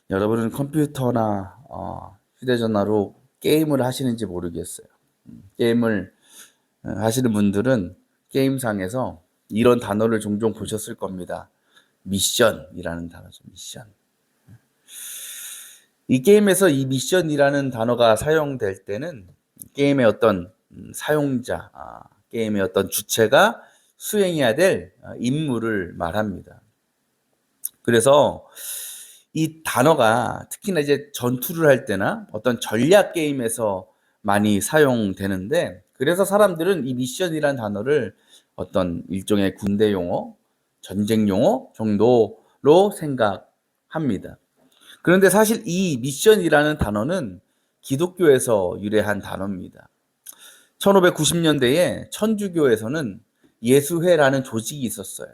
여러분은 컴퓨터나 휴대전화로 게임을 하시는지 모르겠어요. 게임을 하시는 분들은 게임상에서 이런 단어를 종종 보셨을 겁니다. 미션이라는 단어죠. 미션. 이 게임에서 이 미션이라는 단어가 사용될 때는 게임의 어떤 사용자, 게임의 어떤 주체가 수행해야 될 임무를 말합니다. 그래서 이 단어가 특히나 이제 전투를 할 때나 어떤 전략 게임에서 많이 사용되는데, 그래서 사람들은 이 미션이라는 단어를 어떤 일종의 군대 용어, 전쟁 용어 정도로 생각합니다. 그런데 사실 이 미션이라는 단어는 기독교에서 유래한 단어입니다. 1590년대에 천주교에서는 예수회라는 조직이 있었어요.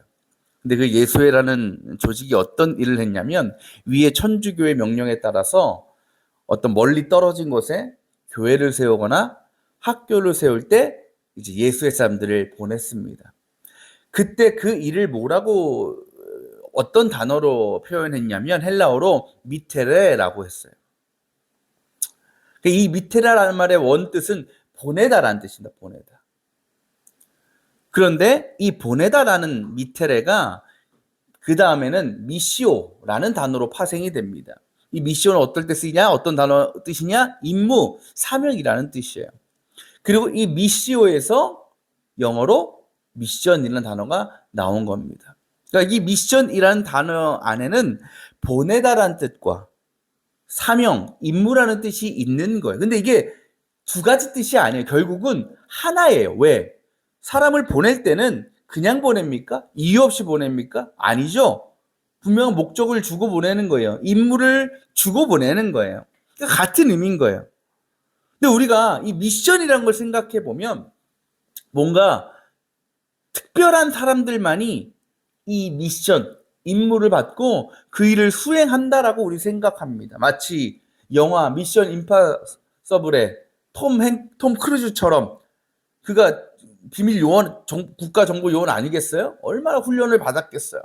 근데 그 예수회라는 조직이 어떤 일을 했냐면, 위에 천주교의 명령에 따라서 어떤 멀리 떨어진 곳에 교회를 세우거나 학교를 세울 때 이제 예수회 사람들을 보냈습니다. 그때 그 일을 뭐라고, 어떤 단어로 표현했냐면 헬라어로 미테레라고 했어요. 이 미테라라는 말의 원뜻은 보내다라는 뜻입니다. 보내다. 그런데 이 보내다라는 미테레가 그 다음에는 미시오라는 단어로 파생이 됩니다. 이 미시오는 어떨 때 쓰이냐? 어떤 단어 뜻이냐? 임무, 사명이라는 뜻이에요. 그리고 이 미시오에서 영어로 미션이라는 단어가 나온 겁니다. 그러니까 이 미션이라는 단어 안에는 보내다라는 뜻과 사명, 임무라는 뜻이 있는 거예요. 근데 이게 두 가지 뜻이 아니에요. 결국은 하나예요. 왜? 사람을 보낼 때는 그냥 보냅니까? 이유 없이 보냅니까? 아니죠. 분명한 목적을 주고 보내는 거예요. 임무를 주고 보내는 거예요. 그러니까 같은 의미인 거예요. 근데 우리가 이 미션이라는 걸 생각해 보면 뭔가 특별한 사람들만이 이 미션, 임무를 받고 그 일을 수행한다라고 우리 생각합니다. 마치 영화 미션 임파서블의 톰 크루즈처럼, 그가 비밀 요원, 국가 정보 요원 아니겠어요? 얼마나 훈련을 받았겠어요?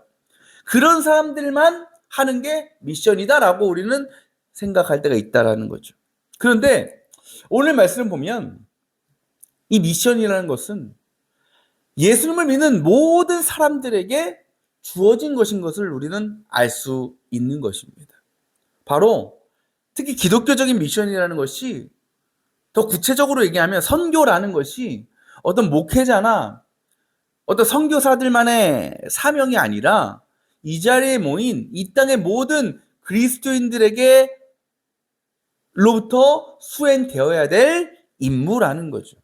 그런 사람들만 하는 게 미션이다라고 우리는 생각할 때가 있다라는 거죠. 그런데 오늘 말씀을 보면 이 미션이라는 것은 예수님을 믿는 모든 사람들에게 주어진 것인 것을 우리는 알 수 있는 것입니다. 바로 특히 기독교적인 미션이라는 것이, 더 구체적으로 얘기하면 선교라는 것이 어떤 목회자나 어떤 선교사들만의 사명이 아니라 이 자리에 모인 이 땅의 모든 그리스도인들에게 로부터 수행되어야 될 임무라는 거죠.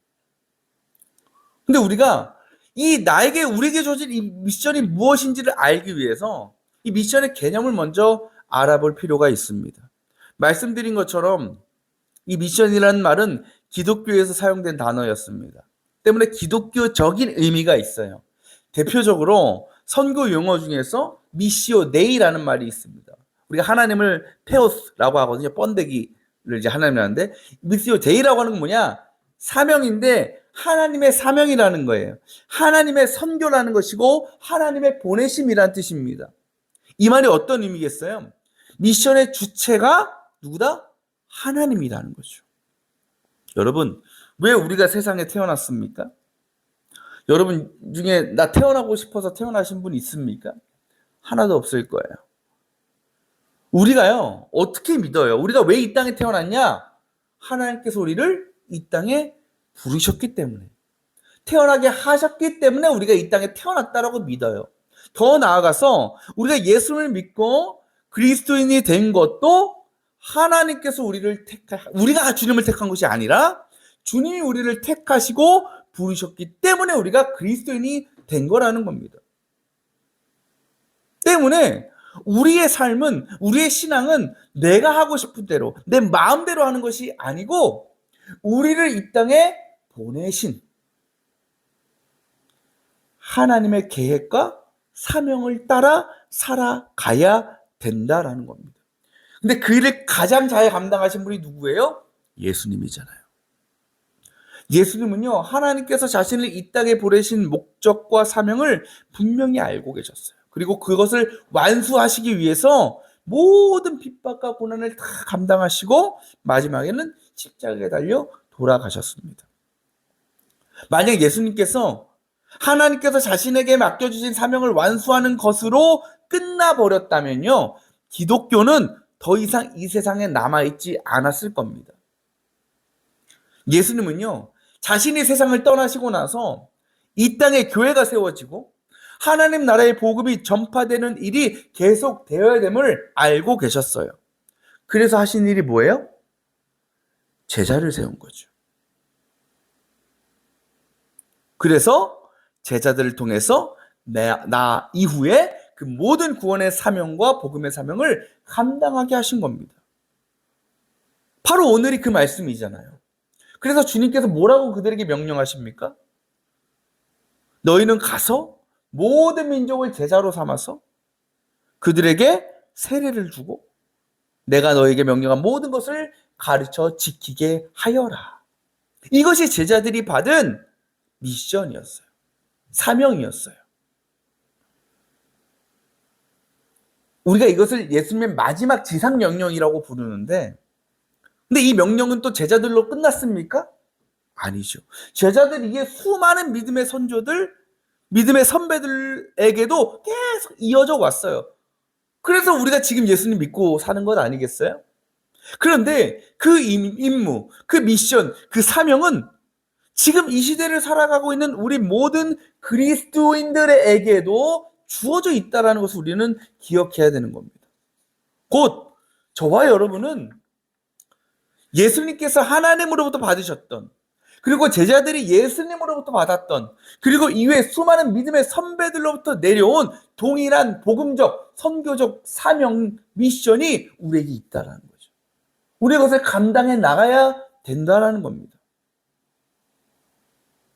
근데 우리가 우리에게 주어진 이 미션이 무엇인지를 알기 위해서 이 미션의 개념을 먼저 알아볼 필요가 있습니다. 말씀드린 것처럼 이 미션이라는 말은 기독교에서 사용된 단어였습니다. 때문에 기독교적인 의미가 있어요. 대표적으로 선교 용어 중에서 미시오 데이라는 말이 있습니다. 우리가 하나님을 페오스라고 하거든요. 번데기를 이제 하나님 하는데, 미시오 데이라고 하는 건 뭐냐? 사명인데 하나님의 사명이라는 거예요. 하나님의 선교라는 것이고 하나님의 보내심이라는 뜻입니다. 이 말이 어떤 의미겠어요? 미션의 주체가 누구다? 하나님이라는 거죠. 여러분, 왜 우리가 세상에 태어났습니까? 여러분 중에 나 태어나고 싶어서 태어나신 분 있습니까? 하나도 없을 거예요. 우리가요, 어떻게 믿어요? 우리가 왜 이 땅에 태어났냐? 하나님께서 우리를 이 땅에 부르셨기 때문에, 태어나게 하셨기 때문에 우리가 이 땅에 태어났다라고 믿어요. 더 나아가서 우리가 예수를 믿고 그리스도인이 된 것도 하나님께서 우리가 주님을 택한 것이 아니라 주님이 우리를 택하시고 부르셨기 때문에 우리가 그리스도인이 된 거라는 겁니다. 때문에 우리의 삶은, 우리의 신앙은 내가 하고 싶은 대로, 내 마음대로 하는 것이 아니고 우리를 이 땅에 보내신 하나님의 계획과 사명을 따라 살아가야 된다라는 겁니다. 근데 그 일을 가장 잘 감당하신 분이 누구예요? 예수님이잖아요. 예수님은요, 하나님께서 자신을 이 땅에 보내신 목적과 사명을 분명히 알고 계셨어요. 그리고 그것을 완수하시기 위해서 모든 핍박과 고난을 다 감당하시고 마지막에는 십자가에 달려 돌아가셨습니다. 만약 예수님께서 하나님께서 자신에게 맡겨주신 사명을 완수하는 것으로 끝나버렸다면요, 기독교는 더 이상 이 세상에 남아있지 않았을 겁니다. 예수님은요, 자신이 세상을 떠나시고 나서 이 땅에 교회가 세워지고 하나님 나라의 복음이 전파되는 일이 계속 되어야 됨을 알고 계셨어요. 그래서 하신 일이 뭐예요? 제자를 세운 거죠. 그래서 제자들을 통해서 나 이후에 그 모든 구원의 사명과 복음의 사명을 감당하게 하신 겁니다. 바로 오늘이 그 말씀이잖아요. 그래서 주님께서 뭐라고 그들에게 명령하십니까? 너희는 가서 모든 민족을 제자로 삼아서 그들에게 세례를 주고 내가 너에게 명령한 모든 것을 가르쳐 지키게 하여라. 이것이 제자들이 받은 미션이었어요. 사명이었어요. 우리가 이것을 예수님의 마지막 지상 명령이라고 부르는데, 근데 이 명령은 또 제자들로 끝났습니까? 아니죠. 제자들 이게 수많은 믿음의 선조들, 믿음의 선배들에게도 계속 이어져 왔어요. 그래서 우리가 지금 예수님 믿고 사는 것 아니겠어요? 그런데 그 임무, 그 미션, 그 사명은 지금 이 시대를 살아가고 있는 우리 모든 그리스도인들에게도 주어져 있다는 것을 우리는 기억해야 되는 겁니다. 곧 저와 여러분은 예수님께서 하나님으로부터 받으셨던, 그리고 제자들이 예수님으로부터 받았던, 그리고 이외에 수많은 믿음의 선배들로부터 내려온 동일한 복음적, 선교적 사명, 미션이 우리에게 있다는 거죠. 우리가 그것을 감당해 나가야 된다는 겁니다.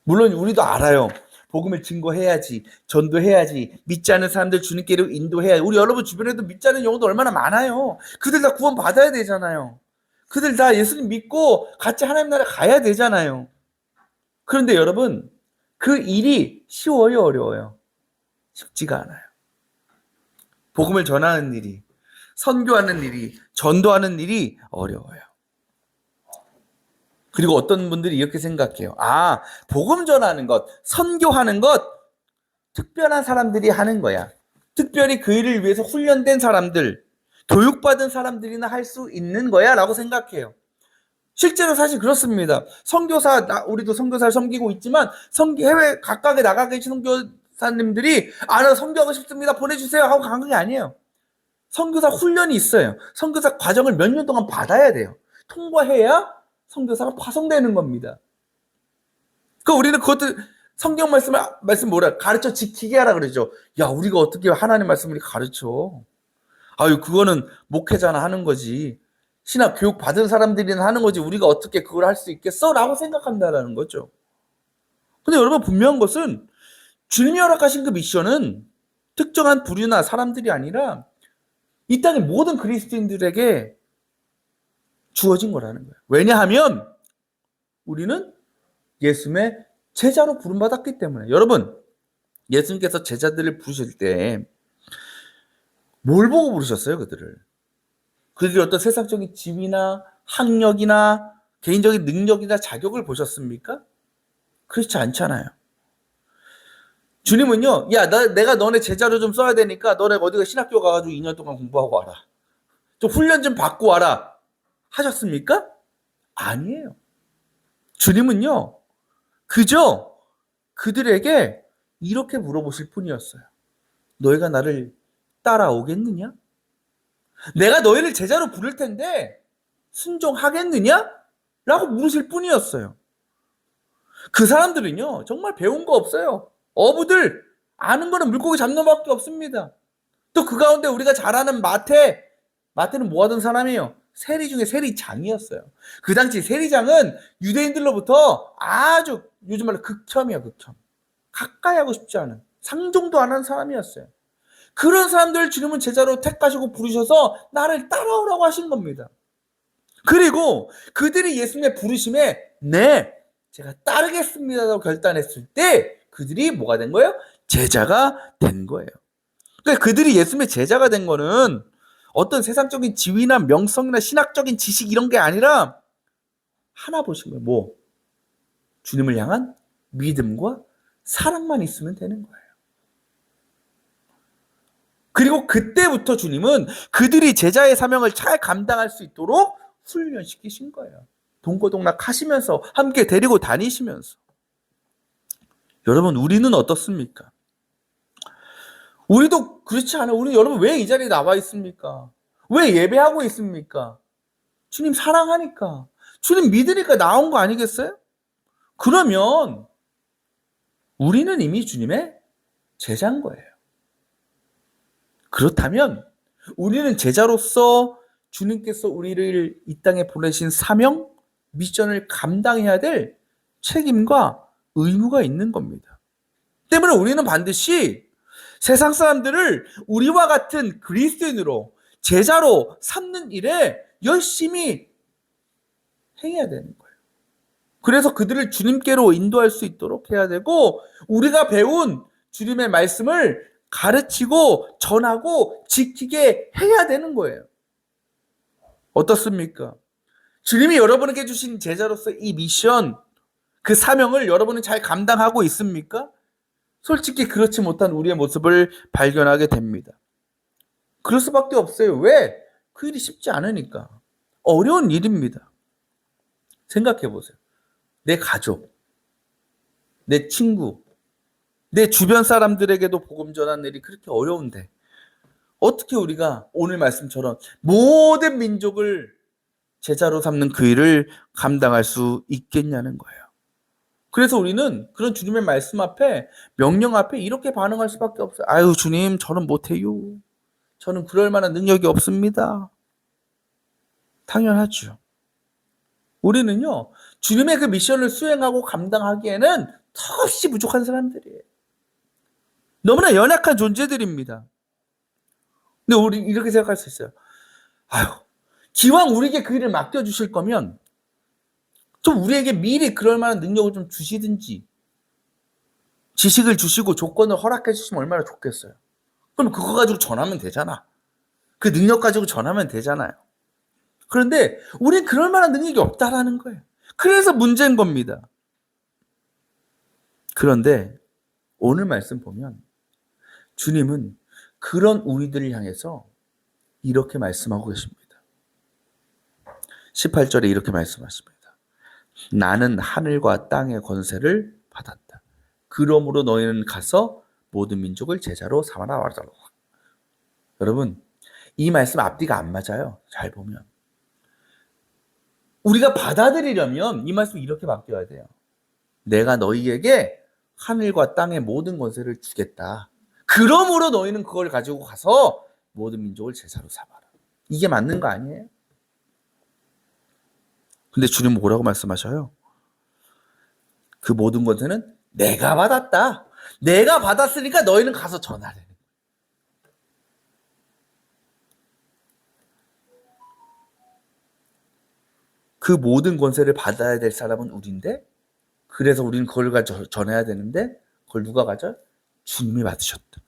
물론 우리도 알아요. 복음을 증거해야지, 전도해야지, 믿지 않는 사람들 주님께로 인도해야지. 우리 여러분 주변에도 믿지 않는 영혼도 얼마나 많아요. 그들 다 구원 받아야 되잖아요. 그들 다 예수님 믿고 같이 하나님 나라 가야 되잖아요. 그런데 여러분, 그 일이 쉬워요, 어려워요? 쉽지가 않아요. 복음을 전하는 일이, 선교하는 일이, 전도하는 일이 어려워요. 그리고 어떤 분들이 이렇게 생각해요. 아, 복음 전하는 것, 선교하는 것, 특별한 사람들이 하는 거야. 특별히 그 일을 위해서 훈련된 사람들, 교육받은 사람들이나 할 수 있는 거야 라고 생각해요. 실제로 사실 그렇습니다. 선교사, 우리도 선교사를 섬기고 있지만 해외 각각에 나가 계신 선교사님들이 나 선교하고 싶습니다. 보내주세요 하고 간 게 아니에요. 선교사 훈련이 있어요. 선교사 과정을 몇 년 동안 받아야 돼요. 통과해야 선교사가 파송되는 겁니다. 우리는 그것도 성경 말씀 뭐라 가르쳐 지키게 하라 그러죠. 야, 우리가 어떻게 하나님 말씀을 가르쳐? 아유, 그거는 목회자나 하는 거지. 신학 교육 받은 사람들이나 하는 거지. 우리가 어떻게 그걸 할 수 있겠어? 라고 생각한다는 거죠. 근데 여러분, 분명한 것은 주님이 허락하신 그 미션은 특정한 부류나 사람들이 아니라 이 땅의 모든 그리스도인들에게 주어진 거라는 거예요. 왜냐하면 우리는 예수님의 제자로 부름받았기 때문에. 여러분, 예수님께서 제자들을 부르실 때 뭘 보고 부르셨어요, 그들을? 그들이 어떤 세상적인 지위나 학력이나 개인적인 능력이나 자격을 보셨습니까? 그렇지 않잖아요. 주님은요, 야, 내가 너네 제자로 좀 써야 되니까 너네 어디가 신학교 가가지고 2년 동안 공부하고 와라. 좀 훈련 좀 받고 와라. 하셨습니까? 아니에요. 주님은요, 그저 그들에게 이렇게 물어보실 뿐이었어요. 너희가 나를 따라오겠느냐? 내가 너희를 제자로 부를 텐데 순종하겠느냐? 라고 물으실 뿐이었어요. 그 사람들은요, 정말 배운 거 없어요. 어부들 아는 거는 물고기 잡는 밖에 없습니다. 또 그 가운데 우리가 잘 아는 마태는 뭐 하던 사람이에요? 세리 중에 세리장이었어요. 그 당시 세리장은 유대인들로부터 아주 요즘 말로 극혐이야, 극혐. 가까이 하고 싶지 않은, 상종도 안 하는 사람이었어요. 그런 사람들을 주님은 제자로 택하시고 부르셔서 나를 따라오라고 하신 겁니다. 그리고 그들이 예수님의 부르심에 네, 제가 따르겠습니다라고 결단했을 때 그들이 뭐가 된 거예요? 제자가 된 거예요. 그러니까 그들이 예수님의 제자가 된 거는 어떤 세상적인 지위나 명성이나 신학적인 지식 이런 게 아니라 하나 보신 거예요. 뭐? 주님을 향한 믿음과 사랑만 있으면 되는 거예요. 그리고 그때부터 주님은 그들이 제자의 사명을 잘 감당할 수 있도록 훈련시키신 거예요. 동고동락 하시면서 함께 데리고 다니시면서. 여러분, 우리는 어떻습니까? 우리도 그렇지 않아요. 우리 여러분 왜 이 자리에 나와 있습니까? 왜 예배하고 있습니까? 주님 사랑하니까. 주님 믿으니까 나온 거 아니겠어요? 그러면 우리는 이미 주님의 제자인 거예요. 그렇다면 우리는 제자로서 주님께서 우리를 이 땅에 보내신 사명, 미션을 감당해야 될 책임과 의무가 있는 겁니다. 때문에 우리는 반드시 세상 사람들을 우리와 같은 그리스도인으로 제자로 삼는 일에 열심히 행해야 되는 거예요. 그래서 그들을 주님께로 인도할 수 있도록 해야 되고 우리가 배운 주님의 말씀을 가르치고 전하고 지키게 해야 되는 거예요. 어떻습니까? 주님이 여러분에게 주신 제자로서 이 미션, 그 사명을 여러분은 잘 감당하고 있습니까? 솔직히 그렇지 못한 우리의 모습을 발견하게 됩니다. 그럴 수밖에 없어요. 왜? 그 일이 쉽지 않으니까. 어려운 일입니다. 생각해 보세요. 내 가족, 내 친구, 내 주변 사람들에게도 복음 전하는 일이 그렇게 어려운데 어떻게 우리가 오늘 말씀처럼 모든 민족을 제자로 삼는 그 일을 감당할 수 있겠냐는 거예요. 그래서 우리는 그런 주님의 말씀 앞에, 명령 앞에 이렇게 반응할 수밖에 없어요. 아유, 주님, 저는 못해요. 저는 그럴 만한 능력이 없습니다. 당연하죠. 우리는요, 주님의 그 미션을 수행하고 감당하기에는 턱없이 부족한 사람들이에요. 너무나 연약한 존재들입니다. 근데 우리 이렇게 생각할 수 있어요. 아유, 기왕 우리에게 그 일을 맡겨주실 거면 좀 우리에게 미리 그럴 만한 능력을 좀 주시든지 지식을 주시고 조건을 허락해 주시면 얼마나 좋겠어요. 그럼 그거 가지고 전하면 되잖아. 그 능력 가지고 전하면 되잖아요. 그런데 우리는 그럴 만한 능력이 없다라는 거예요. 그래서 문제인 겁니다. 그런데 오늘 말씀 보면 주님은 그런 우리들을 향해서 이렇게 말씀하고 계십니다. 18절에 이렇게 말씀하십니다. 나는 하늘과 땅의 권세를 받았다. 그러므로 너희는 가서 모든 민족을 제자로 삼아라. 여러분, 이 말씀 앞뒤가 안 맞아요. 잘 보면. 우리가 받아들이려면 이 말씀 이렇게 바뀌어야 돼요. 내가 너희에게 하늘과 땅의 모든 권세를 주겠다. 그러므로 너희는 그걸 가지고 가서 모든 민족을 제자로 삼아라. 이게 맞는 거 아니에요? 근데 주님은 뭐라고 말씀하셔요? 그 모든 권세는 내가 받았다. 내가 받았으니까 너희는 가서 전하래. 그 모든 권세를 받아야 될 사람은 우리인데 그래서 우리는 그걸 가져 전해야 되는데 그걸 누가 가져? 주님이 받으셨다.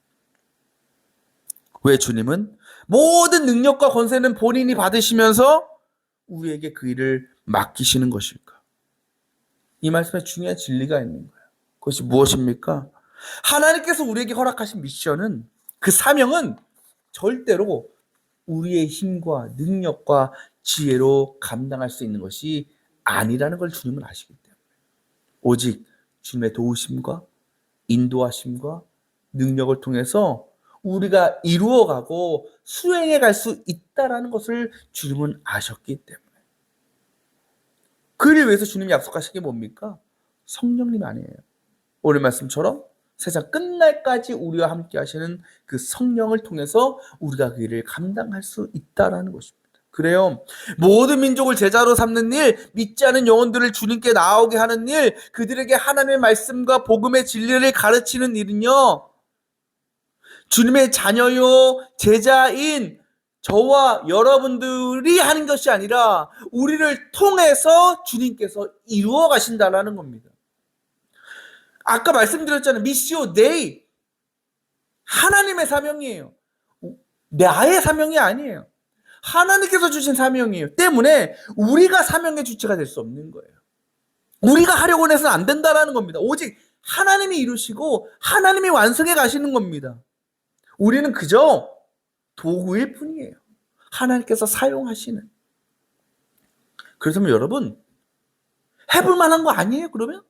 왜 주님은 모든 능력과 권세는 본인이 받으시면서 우리에게 그 일을 맡기시는 것일까? 이 말씀에 중요한 진리가 있는 거예요. 그것이 무엇입니까? 하나님께서 우리에게 허락하신 미션은, 그 사명은 절대로 우리의 힘과 능력과 지혜로 감당할 수 있는 것이 아니라는 걸 주님은 아시기 때문에 오직 주님의 도우심과 인도하심과 능력을 통해서 우리가 이루어가고 수행해 갈 수 있다는 것을 주님은 아셨기 때문에 그를 위해서 주님이 약속하신 게 뭡니까? 성령님 아니에요. 오늘 말씀처럼 세상 끝날까지 우리와 함께 하시는 그 성령을 통해서 우리가 그 일을 감당할 수 있다는 것입니다. 그래요. 모든 민족을 제자로 삼는 일, 믿지 않은 영혼들을 주님께 나오게 하는 일, 그들에게 하나님의 말씀과 복음의 진리를 가르치는 일은요, 주님의 자녀요, 제자인 저와 여러분들이 하는 것이 아니라 우리를 통해서 주님께서 이루어 가신다는 겁니다. 아까 말씀드렸잖아요. 미시오 데이. 하나님의 사명이에요. 나의 사명이 아니에요. 하나님께서 주신 사명이에요. 때문에 우리가 사명의 주체가 될 수 없는 거예요. 우리가 하려고 해서는 안 된다라는 겁니다. 오직 하나님이 이루시고 하나님이 완성해 가시는 겁니다. 우리는 그저 도구일 뿐이에요. 하나님께서 사용하시는. 그렇다면 여러분, 해볼 만한 거 아니에요, 그러면?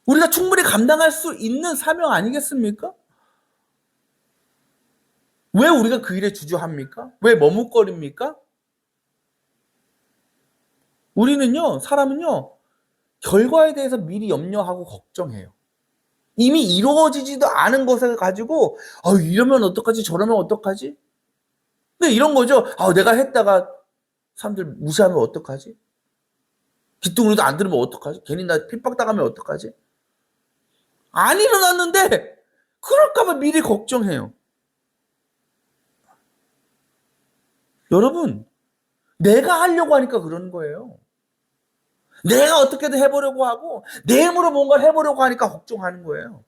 우리가 충분히 감당할 수 있는 사명 아니겠습니까? 왜 우리가 그 일에 주저합니까? 왜 머뭇거립니까? 우리는요, 사람은요, 결과에 대해서 미리 염려하고 걱정해요. 이미 이루어지지도 않은 것을 가지고, 이러면 어떡하지? 저러면 어떡하지? 근데 이런 거죠. 내가 했다가 사람들 무시하면 어떡하지? 귀뚱이도 안 들으면 어떡하지? 괜히 나 핍박당하면 어떡하지? 안 일어났는데, 그럴까봐 미리 걱정해요. 여러분, 내가 하려고 하니까 그러는 거예요. 내가 어떻게든 해보려고 하고 내 힘으로 뭔가를 해보려고 하니까 걱정하는 거예요.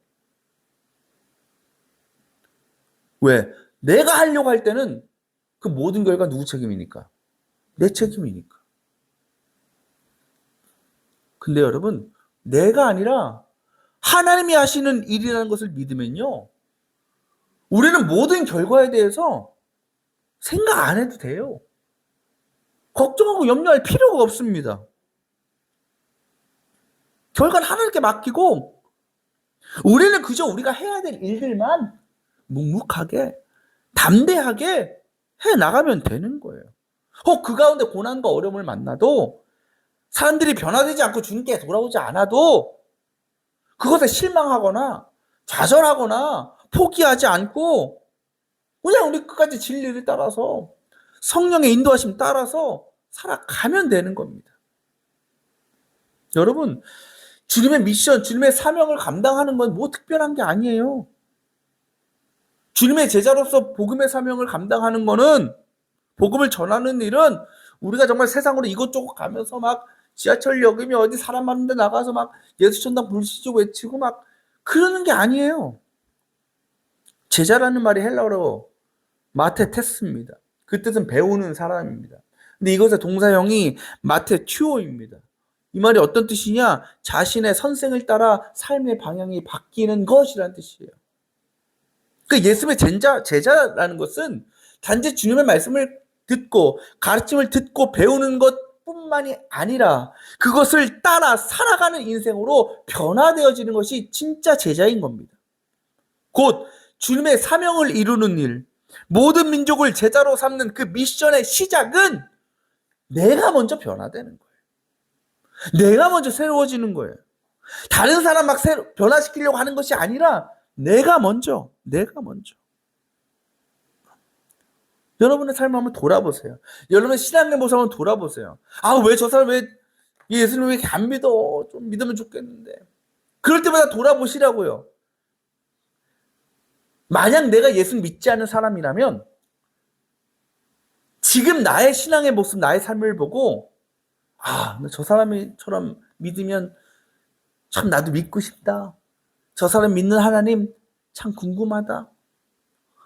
왜? 내가 하려고 할 때는 그 모든 결과 누구 책임이니까? 내 책임이니까. 근데 여러분, 내가 아니라 하나님이 하시는 일이라는 것을 믿으면요, 우리는 모든 결과에 대해서 생각 안 해도 돼요. 걱정하고 염려할 필요가 없습니다. 결과는 하나님께 맡기고 우리는 그저 우리가 해야 될 일들만 묵묵하게 담대하게 해나가면 되는 거예요. 그 가운데 고난과 어려움을 만나도 사람들이 변화되지 않고 주님께 돌아오지 않아도 그것에 실망하거나 좌절하거나 포기하지 않고 그냥 우리 끝까지 진리를 따라서 성령의 인도하심 따라서 살아가면 되는 겁니다. 여러분, 주님의 미션, 주님의 사명을 감당하는 건 뭐 특별한 게 아니에요. 주님의 제자로서 복음의 사명을 감당하는 거는, 복음을 전하는 일은 우리가 정말 세상으로 이곳저곳 가면서 막 지하철역이면 어디 사람 많은 데 나가서 막 예수천당 불시조 외치고 막 그러는 게 아니에요. 제자라는 말이 헬라어로 마테테스입니다. 그 뜻은 배우는 사람입니다. 근데 이것의 동사형이 마테튜오입니다. 이 말이 어떤 뜻이냐? 자신의 선생을 따라 삶의 방향이 바뀌는 것이라는 뜻이에요. 그 예수님의 제자라는 것은 단지 주님의 말씀을 듣고 가르침을 듣고 배우는 것뿐만이 아니라 그것을 따라 살아가는 인생으로 변화되어지는 것이 진짜 제자인 겁니다. 곧 주님의 사명을 이루는 일, 모든 민족을 제자로 삼는 그 미션의 시작은 내가 먼저 변화되는 거예요. 내가 먼저 새로워지는 거예요. 다른 사람 막 변화시키려고 하는 것이 아니라 내가 먼저. 여러분의 삶을 한번 돌아보세요. 여러분의 신앙의 모습 한번 돌아보세요. 왜 저 사람 예수님 왜 이렇게 안 믿어? 좀 믿으면 좋겠는데. 그럴 때마다 돌아보시라고요. 만약 내가 예수님 믿지 않는 사람이라면 지금 나의 신앙의 모습, 나의 삶을 보고 저 사람처럼 믿으면 참 나도 믿고 싶다. 저 사람 믿는 하나님 참 궁금하다.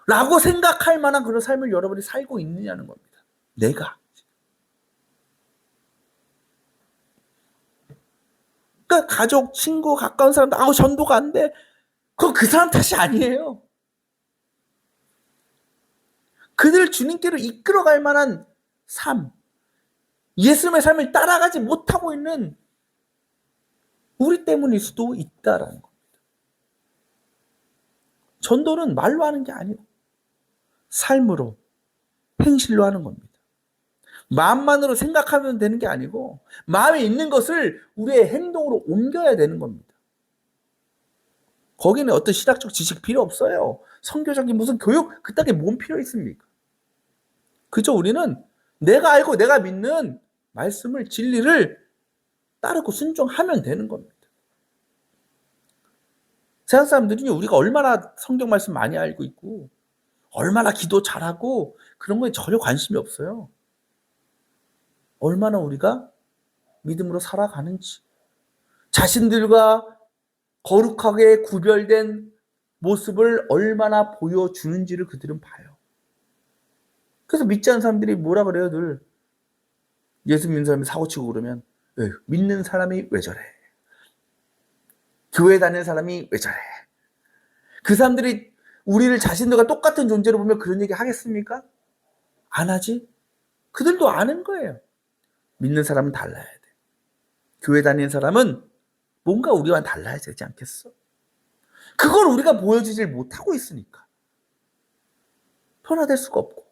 라고 생각할 만한 그런 삶을 여러분이 살고 있느냐는 겁니다. 내가. 그러니까 가족, 친구, 가까운 사람들 전도가 안 돼. 그건 그 사람 탓이 아니에요. 그들을 주님께로 이끌어갈 만한 삶, 예수님의 삶을 따라가지 못하고 있는 우리 때문일 수도 있다라는 겁니다. 전도는 말로 하는 게 아니고 삶으로, 행실로 하는 겁니다. 마음만으로 생각하면 되는 게 아니고 마음에 있는 것을 우리의 행동으로 옮겨야 되는 겁니다. 거기는 어떤 신학적 지식 필요 없어요. 선교적인 무슨 교육 그따위 뭔 필요 있습니까? 그저 우리는 내가 알고 내가 믿는 말씀을, 진리를 따르고 순종하면 되는 겁니다. 세상 사람들은요, 우리가 얼마나 성경 말씀 많이 알고 있고 얼마나 기도 잘하고 그런 거에 전혀 관심이 없어요. 얼마나 우리가 믿음으로 살아가는지, 자신들과 거룩하게 구별된 모습을 얼마나 보여주는지를 그들은 봐요. 그래서 믿지 않는 사람들이 뭐라 그래요? 늘 예수 믿는 사람이 사고치고 그러면 믿는 사람이 왜 저래? 교회 다니는 사람이 왜 저래? 그 사람들이 우리를 자신들과 똑같은 존재로 보면 그런 얘기 하겠습니까? 안 하지? 그들도 아는 거예요. 믿는 사람은 달라야 돼. 교회 다니는 사람은 뭔가 우리와 달라야 되지 않겠어? 그걸 우리가 보여주질 못하고 있으니까 변화될 수가 없고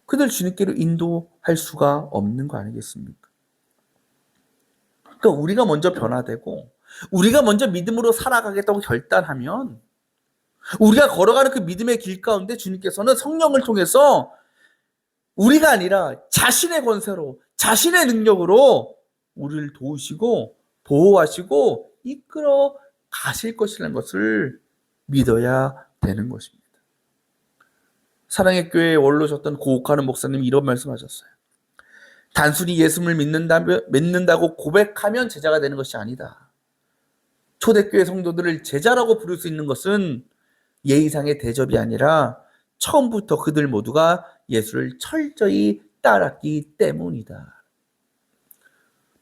그들 주님께로 인도할 수가 없는 거 아니겠습니까? 그러니까 우리가 먼저 변화되고 우리가 먼저 믿음으로 살아가겠다고 결단하면 우리가 걸어가는 그 믿음의 길 가운데 주님께서는 성령을 통해서 우리가 아니라 자신의 권세로 자신의 능력으로 우리를 도우시고 보호하시고 이끌어 가실 것이라는 것을 믿어야 되는 것입니다. 사랑의 교회에 원로셨던 고옥하는 목사님이 이런 말씀하셨어요. 단순히 예수를 믿는다고 고백하면 제자가 되는 것이 아니다. 초대교회 성도들을 제자라고 부를 수 있는 것은 예의상의 대접이 아니라 처음부터 그들 모두가 예수를 철저히 따랐기 때문이다.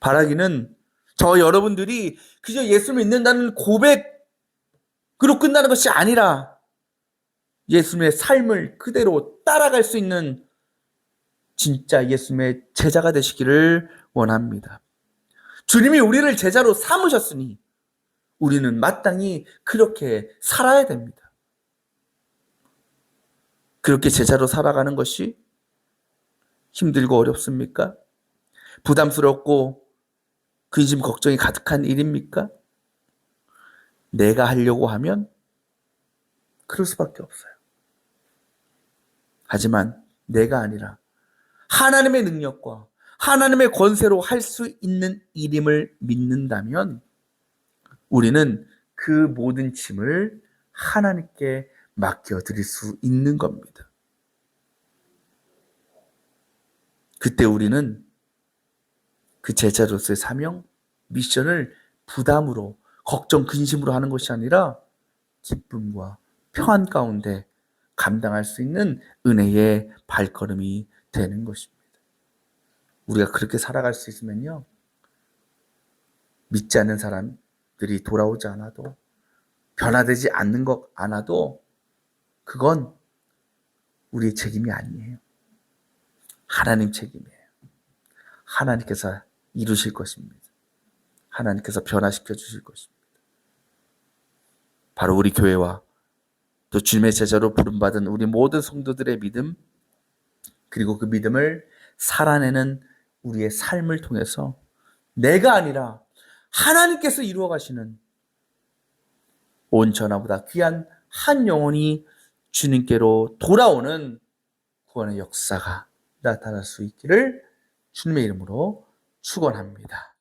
바라기는 저 여러분들이 그저 예수를 믿는다는 고백으로 끝나는 것이 아니라 예수님의 삶을 그대로 따라갈 수 있는 진짜 예수님의 제자가 되시기를 원합니다. 주님이 우리를 제자로 삼으셨으니 우리는 마땅히 그렇게 살아야 됩니다. 그렇게 제자로 살아가는 것이 힘들고 어렵습니까? 부담스럽고 근심 걱정이 가득한 일입니까? 내가 하려고 하면 그럴 수밖에 없어요. 하지만 내가 아니라 하나님의 능력과 하나님의 권세로 할 수 있는 일임을 믿는다면 우리는 그 모든 짐을 하나님께 맡겨드릴 수 있는 겁니다. 그때 우리는 그 제자로서의 사명, 미션을 부담으로, 걱정, 근심으로 하는 것이 아니라 기쁨과 평안 가운데 감당할 수 있는 은혜의 발걸음이 되는 것입니다. 우리가 그렇게 살아갈 수 있으면요, 믿지 않는 사람들이 돌아오지 않아도, 변화되지 않는 것 않아도 그건 우리의 책임이 아니에요. 하나님 책임이에요. 하나님께서 이루실 것입니다. 하나님께서 변화시켜 주실 것입니다. 바로 우리 교회와 또 주님의 제자로 부름받은 우리 모든 성도들의 믿음, 그리고 그 믿음을 살아내는 우리의 삶을 통해서 내가 아니라 하나님께서 이루어 가시는 온전하보다 귀한 한 영혼이 주님께로 돌아오는 구원의 역사가 나타날 수 있기를 주님의 이름으로 축원합니다.